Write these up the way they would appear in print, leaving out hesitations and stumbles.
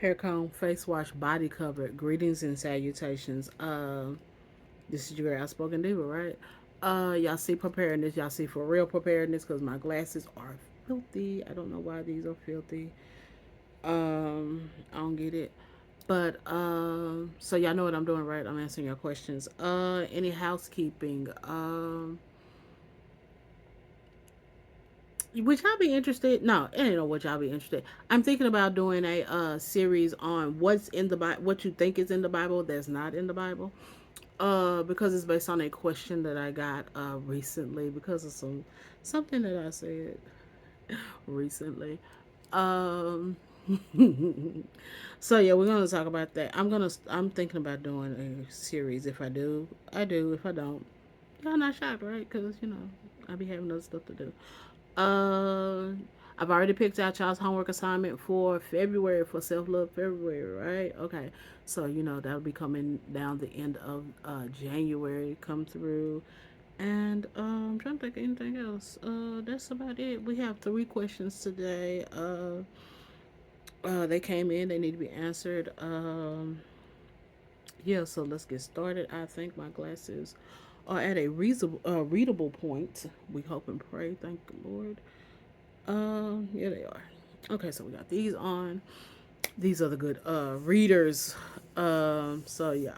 hair comb, face wash, body cover. Greetings and salutations. This is your outspoken diva, right? Y'all see preparedness. Y'all see for real preparedness because my glasses are filthy. I don't know why these are filthy. I don't get it. But so y'all know what I'm doing, right? I'm answering your questions. Any housekeeping? Would y'all be interested? No, I don't know what y'all be interested. I'm thinking about doing a series on what's in the Bible, what you think is in the Bible that's not in the Bible. Because it's based on a question that I got recently because of something that I said recently. Um, so yeah, we're gonna talk about that. I'm thinking about doing a series. If I do, I do. If I don't, y'all not shocked, right? Because I be having other stuff to do. Uh, I've already picked out y'all's homework assignment for February for Self Love February, right? Okay, so that'll be coming down the end of January. Come through, and I'm trying to think of anything else. That's about it. We have three questions today. They came in. They need to be answered. Yeah. So let's get started. I think my glasses are at a readable point. We hope and pray. Thank the Lord. Yeah, they are. Okay, so we got these on. These are the good readers. So yeah.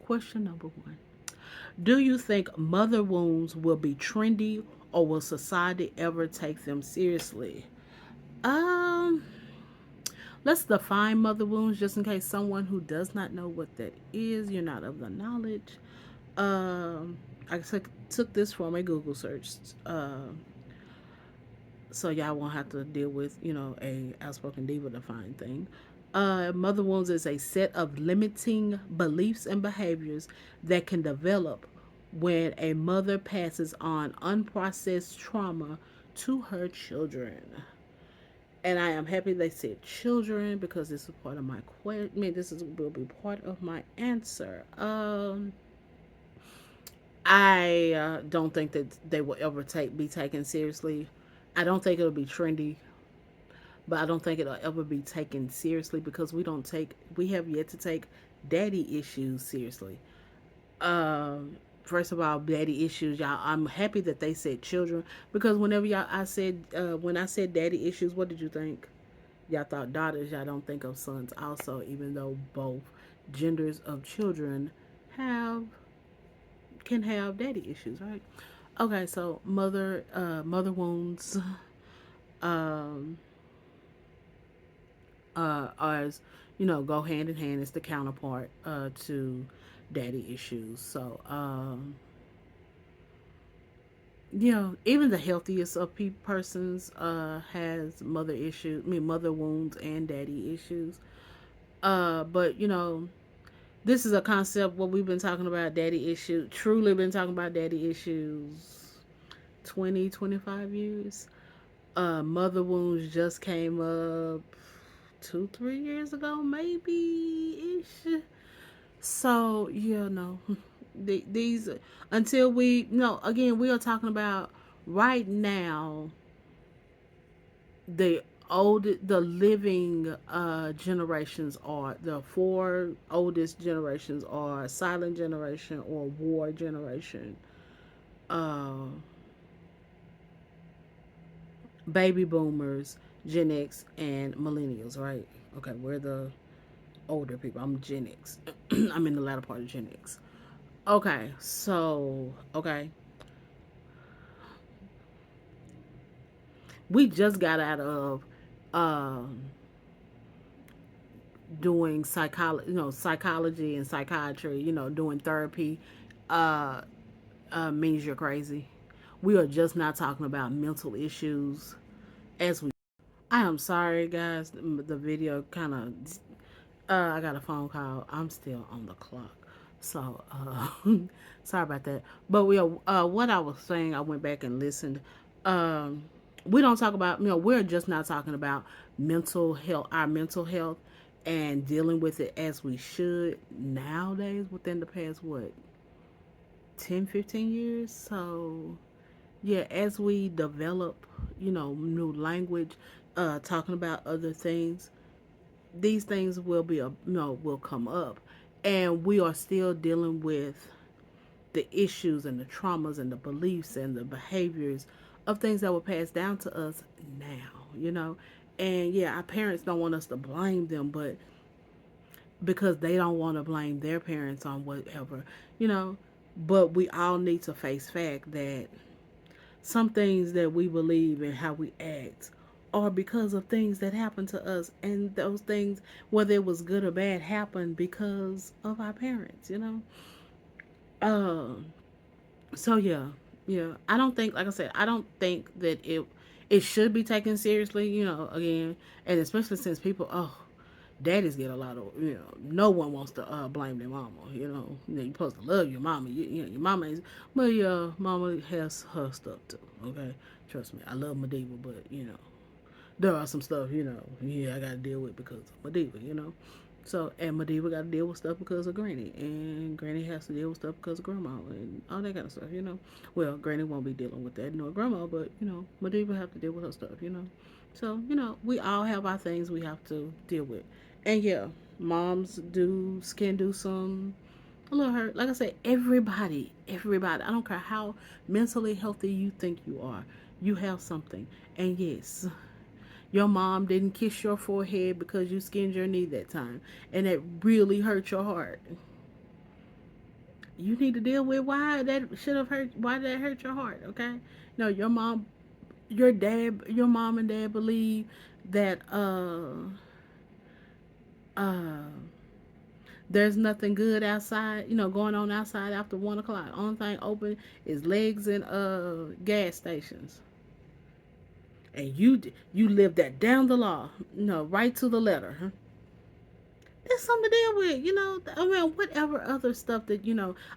Question number one. Do you think mother wounds will be trendy or will society ever take them seriously? Um, let's define mother wounds just in case someone who does not know what that is, you're not of the knowledge. Um, I took this from a Google search. So y'all won't have to deal with a outspoken diva defined thing. Mother wounds is a set of limiting beliefs and behaviors that can develop when a mother passes on unprocessed trauma to her children. And I am happy they said children because this is part of my question. I mean, will be part of my answer. I don't think that they will ever be taken seriously. I don't think it'll be trendy, but I don't think it'll ever be taken seriously because we have yet to take daddy issues seriously. First of all, daddy issues, y'all. I'm happy that they said children because when I said daddy issues, what did you think? Y'all thought daughters. Y'all don't think of sons. Also, even though both genders of children have can have daddy issues, right? Okay, so mother wounds, um, as go hand in hand. It's the counterpart to daddy issues. So, even the healthiest of persons has mother issues. I mean, mother wounds and daddy issues. But this is a concept what we've been talking about daddy issues. Truly been talking about daddy issues 20-25 years. Mother wounds just came up 2-3 years ago, maybe ish. So no, these until we no again we are talking about right now the living generations are the four oldest generations are silent generation or war generation, uh, baby boomers, Gen X, and millennials. Right? Okay, we're the older people. I'm Gen X. I'm in the latter part of Gen X. Okay, so we just got out of um, doing psychology and psychiatry. Doing therapy uh, means you're crazy. We are just not talking about mental issues as we. I am sorry, guys. The video kind of. I got a phone call. I'm still on the clock. So, sorry about that. But what I was saying, I went back and listened. Um, we don't talk about, we're just not talking about our mental health and dealing with it as we should nowadays within the past, 10-15 years. So, yeah, as we develop, new language, talking about other things, these things will be will come up, and we are still dealing with the issues and the traumas and the beliefs and the behaviors of things that were passed down to us now. And yeah, our parents don't want us to blame them, but because they don't want to blame their parents on whatever, you know. But we all need to face fact that some things that we believe and how we act are because of things that happened to us, and those things, whether it was good or bad, happened because of our parents. Um, so yeah, yeah. I don't think, like I said, I don't think that it should be taken seriously. Again, and especially since people, daddies get a lot of, no one wants to blame their mama. You're supposed to love your mama. Your mama is, but your mama has her stuff too. Okay, trust me, I love Medieval, but there are some stuff, yeah, I got to deal with because of Medieval. So, and Medieval got to deal with stuff because of Granny, and Granny has to deal with stuff because of Grandma, and all that kind of stuff. Well, Granny won't be dealing with that, nor Grandma, but, Medieval have to deal with her stuff. So, we all have our things we have to deal with. And yeah, moms can do some a little hurt. Like I said, everybody, I don't care how mentally healthy you think you are, you have something. And yes, your mom didn't kiss your forehead because you skinned your knee that time, and it really hurt your heart. You need to deal with why that should have hurt. Why did that hurt your heart? Okay, no, your mom and dad believe that uh there's nothing good outside, going on outside after 1 o'clock. Only thing open is legs and gas stations. And you live that down the law, right to the letter. Huh? That's something to deal with, I mean, whatever other stuff that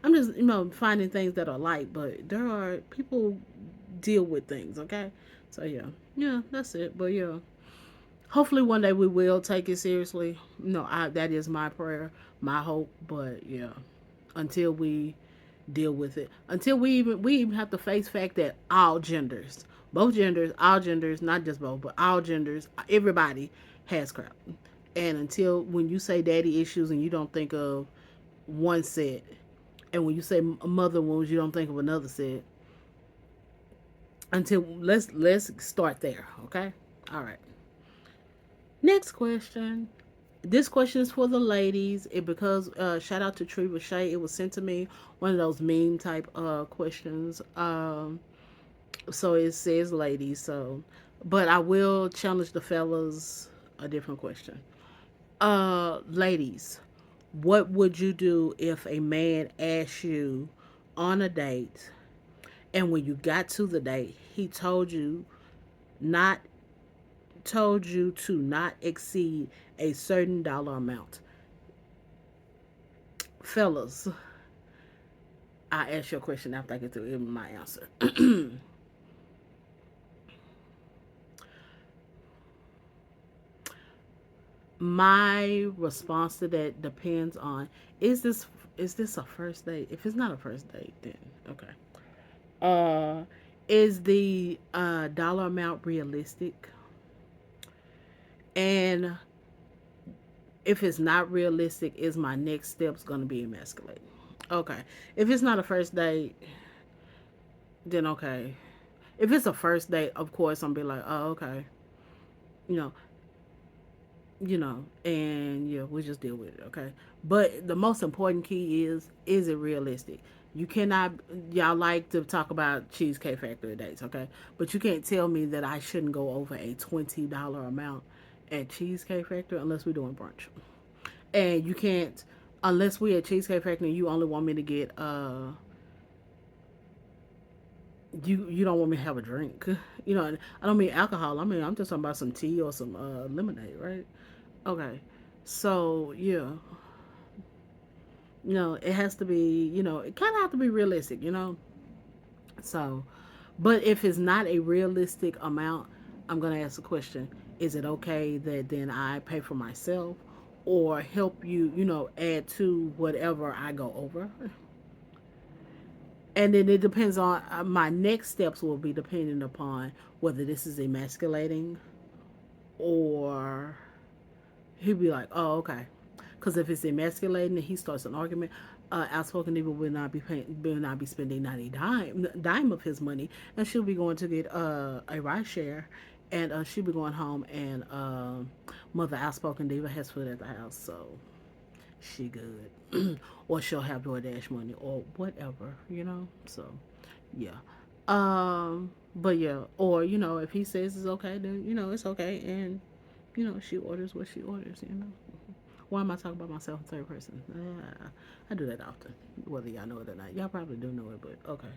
I'm just finding things that are light, but there are people deal with things. Okay, so yeah, yeah, that's it. But yeah, hopefully one day we will take it seriously. That is my prayer, my hope. But yeah, until we deal with it, until we even have to face fact that all genders, not just both, but all genders, everybody has crap. And until when you say daddy issues and you don't think of one set, and when you say mother wounds, you don't think of another set. Until let's start there, okay? All right. Next question. This question is for the ladies. Because shout out to Treva Shay. It was sent to me, one of those meme type questions. So it says ladies. So, but I will challenge the fellas a different question. Ladies, what would you do if a man asked you on a date, and when you got to the date, he not told you to not exceed a certain dollar amount? Fellas, I ask you a question after I get through my answer. My response to that depends on, is this is this a first date? If it's not a first date, then okay. Uh, is the dollar amount realistic? And if it's not realistic, is my next steps going to be emasculating? Okay. If it's not a first date, then okay. If it's a first date, of course I'm be like, oh okay, you know, and yeah, we'll just deal with it, okay. But the most important key is it realistic? You cannot, y'all like to talk about Cheesecake Factory dates, okay? But you can't tell me that I shouldn't go over a $20 amount at Cheesecake Factory unless we're doing brunch. And you can't, unless we at Cheesecake Factory, you only want me to get you don't want me to have a drink. I don't mean alcohol. I mean I'm just talking about some tea or some lemonade, right? Okay. So yeah, it has to be, it kind of have to be realistic. So, but if it's not a realistic amount, I'm gonna ask the question: is it okay that then I pay for myself, or help you, add to whatever I go over? And then it depends on, my next steps will be dependent upon whether this is emasculating or he'd be like, "Oh, okay." Because if it's emasculating and he starts an argument, outspoken diva will not be spending 90 dime of his money, and she'll be going to get a ride share, and she'll be going home, and mother outspoken diva has food at the house, so she good, or she'll have DoorDash money or whatever, So, yeah. But yeah, or if he says it's okay, then it's okay, and she orders what she orders. Why am I talking about myself in third person? I do that often, whether y'all know it or not. Y'all probably do know it, but okay.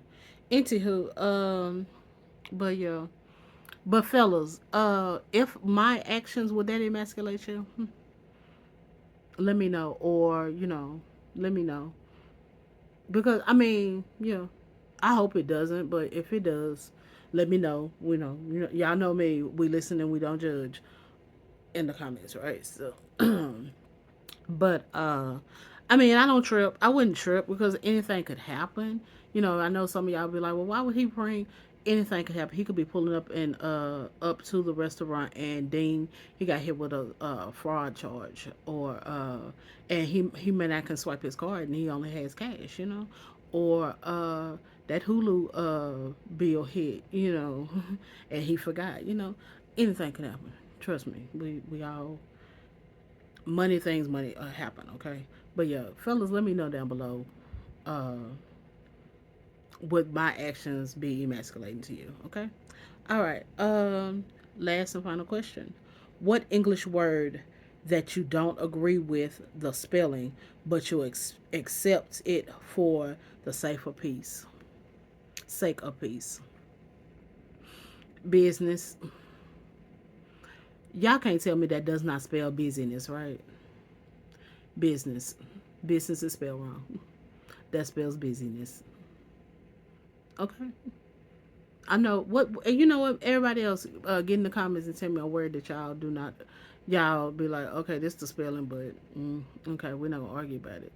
Anywho, but yeah, but fellas, if my actions would that emasculate you, let me know, or let me know because I mean, yeah, I hope it doesn't, but if it does, let me know. Y'all know me. We listen and we don't judge in the comments, right? So, but I mean, I don't trip. I wouldn't trip because anything could happen. I know some of y'all be like, well, why would he bring? Anything could happen. He could be pulling up and up to the restaurant and ding, he got hit with a fraud charge, or and he may not can swipe his card and he only has cash. Or that Hulu bill hit, and he forgot. Anything could happen. Trust me. We all money happen, okay? But yeah, fellas, let me know down below uh would my actions be emasculating to you, okay? All right. Last and final question. What English word that you don't agree with the spelling but you accept it for the sake of peace? Business. Y'all can't tell me that does not spell busyness, right? Business is spelled wrong. That spells busyness. Okay. I know what you know what everybody else get in the comments and tell me a word that y'all do not. Y'all be like, okay, this is the spelling, but okay, we're not gonna argue about it.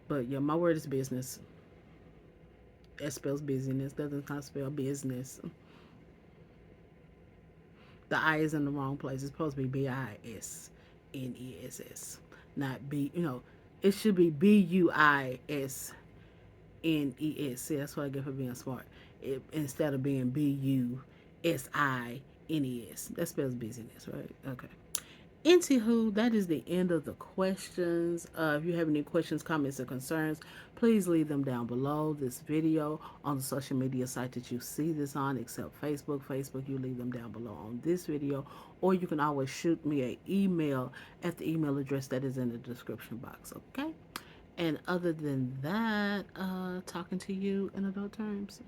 But yeah, my word is business. It spells busyness. Doesn't not spell business. The I is in the wrong place. It's supposed to be Binsness, not B. It should be Buisnes. See, that's what I get for being smart. Instead of being Busines. That spells busyness, right? Okay. Anywho, that is the end of the questions. If you have any questions, comments, or concerns, please leave them down below this video on the social media site that you see this on, except Facebook. Facebook, you leave them down below on this video, or you can always shoot me an email at the email address that is in the description box, okay? And other than that, talking to you in adult terms.